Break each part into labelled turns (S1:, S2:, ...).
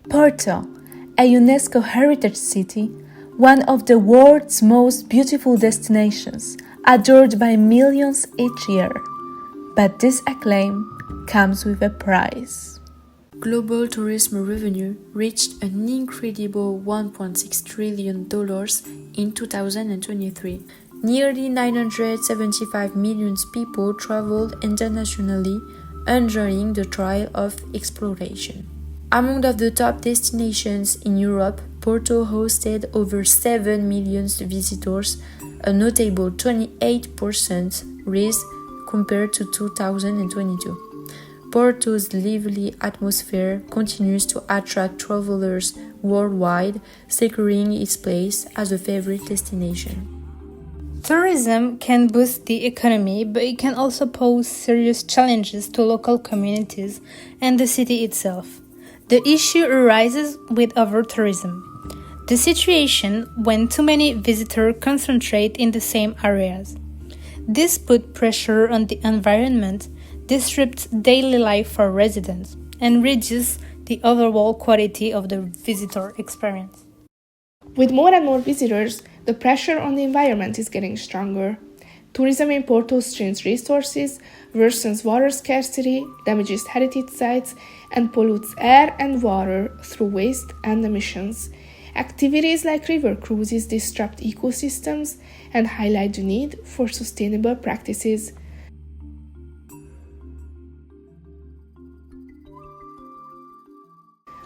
S1: Porto, a UNESCO heritage city, one of the world's most beautiful destinations, adored by millions each year. But this acclaim comes with a price. Global tourism revenue reached an incredible $1.6 trillion in 2023. Nearly 975 million people traveled internationally, enjoying the thrill of exploration. Among the top destinations in Europe, Porto hosted over 7 million visitors, a notable 28% rise compared to 2022. Porto's lively atmosphere continues to attract travelers worldwide, securing its place as a favorite destination.
S2: Tourism can boost the economy, but it can also pose serious challenges to local communities and the city itself. The issue arises with overtourism, the situation when too many visitors concentrate in the same areas. This puts pressure on the environment, disrupts daily life for residents, and reduces the overall quality of the visitor experience.
S3: With more and more visitors, the pressure on the environment is getting stronger. Tourism in Porto strains resources, worsens water scarcity, damages heritage sites, and pollutes air and water through waste and emissions. Activities like river cruises disrupt ecosystems and highlight the need for sustainable practices.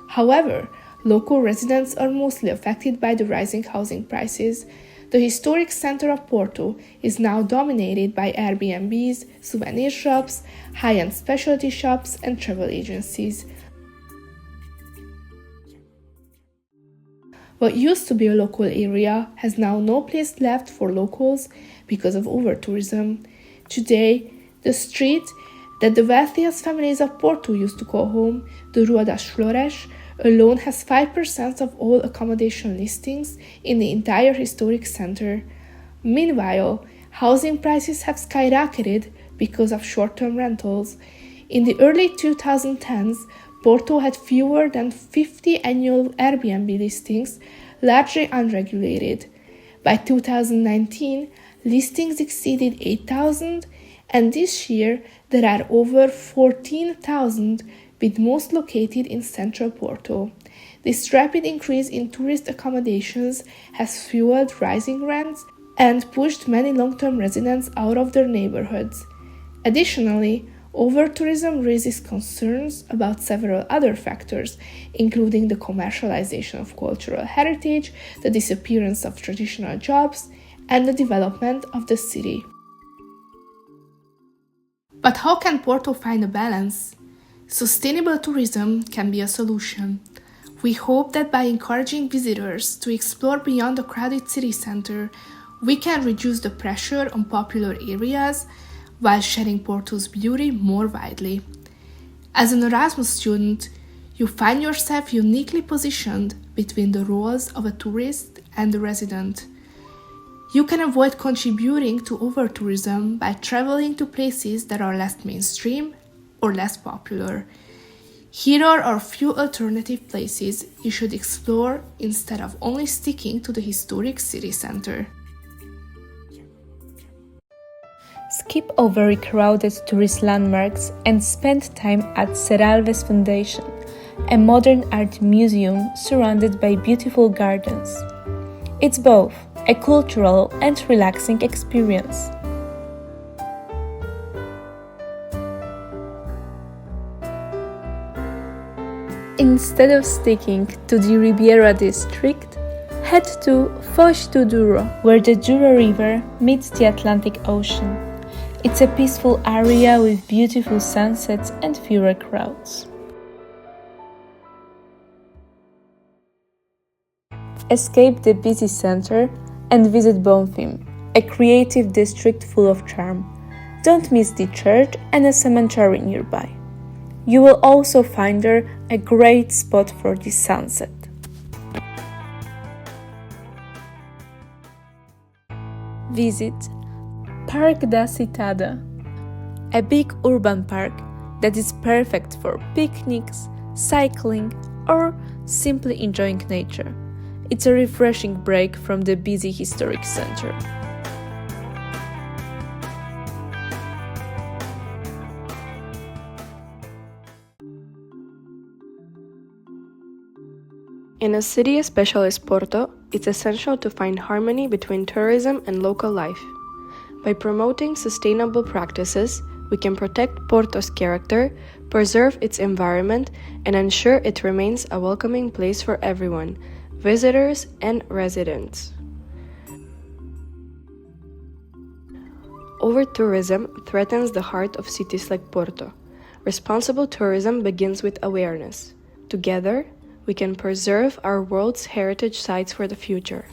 S3: However, local residents are mostly affected by the rising housing prices. The historic center of Porto is now dominated by Airbnbs, souvenir shops, high-end specialty shops, and travel agencies. What used to be a local area has now no place left for locals because of overtourism. Today, the street that the wealthiest families of Porto used to call home, the Rua das Flores, alone has 5% of all accommodation listings in the entire historic center. Meanwhile, housing prices have skyrocketed because of short-term rentals. In the early 2010s, Porto had fewer than 50 annual Airbnb listings, largely unregulated. By 2019, listings exceeded 8,000, and this year there are over 14,000, with most located in central Porto. This rapid increase in tourist accommodations has fueled rising rents and pushed many long-term residents out of their neighborhoods. Additionally, overtourism raises concerns about several other factors, including the commercialization of cultural heritage, the disappearance of traditional jobs, and the development of the city. But how can Porto find a balance? Sustainable tourism can be a solution. We hope that by encouraging visitors to explore beyond the crowded city center, we can reduce the pressure on popular areas while sharing Porto's beauty more widely. As an Erasmus student, you find yourself uniquely positioned between the roles of a tourist and a resident. You can avoid contributing to overtourism by traveling to places that are less mainstream or less popular. Here are a few alternative places you should explore instead of only sticking to the historic city center.
S1: Skip over crowded tourist landmarks and spend time at Serralves Foundation, a modern art museum surrounded by beautiful gardens. It's both a cultural and relaxing experience. Instead of sticking to the Ribeira district, head to Foz do Douro, where the Douro River meets the Atlantic Ocean. It's a peaceful area with beautiful sunsets and fewer crowds. Escape the busy center and visit Bonfim, a creative district full of charm. Don't miss the church and a cemetery nearby. You will also find there a great spot for the sunset. Visit Parque da Citada, a big urban park that is perfect for picnics, cycling, or simply enjoying nature. It's a refreshing break from the busy historic center.
S4: In a city as special as Porto, it's essential to find harmony between tourism and local life. By promoting sustainable practices, we can protect Porto's character, preserve its environment, and ensure it remains a welcoming place for everyone, visitors and residents. Overtourism threatens the heart of cities like Porto. Responsible tourism begins with awareness. Together, we can preserve our world's heritage sites for the future.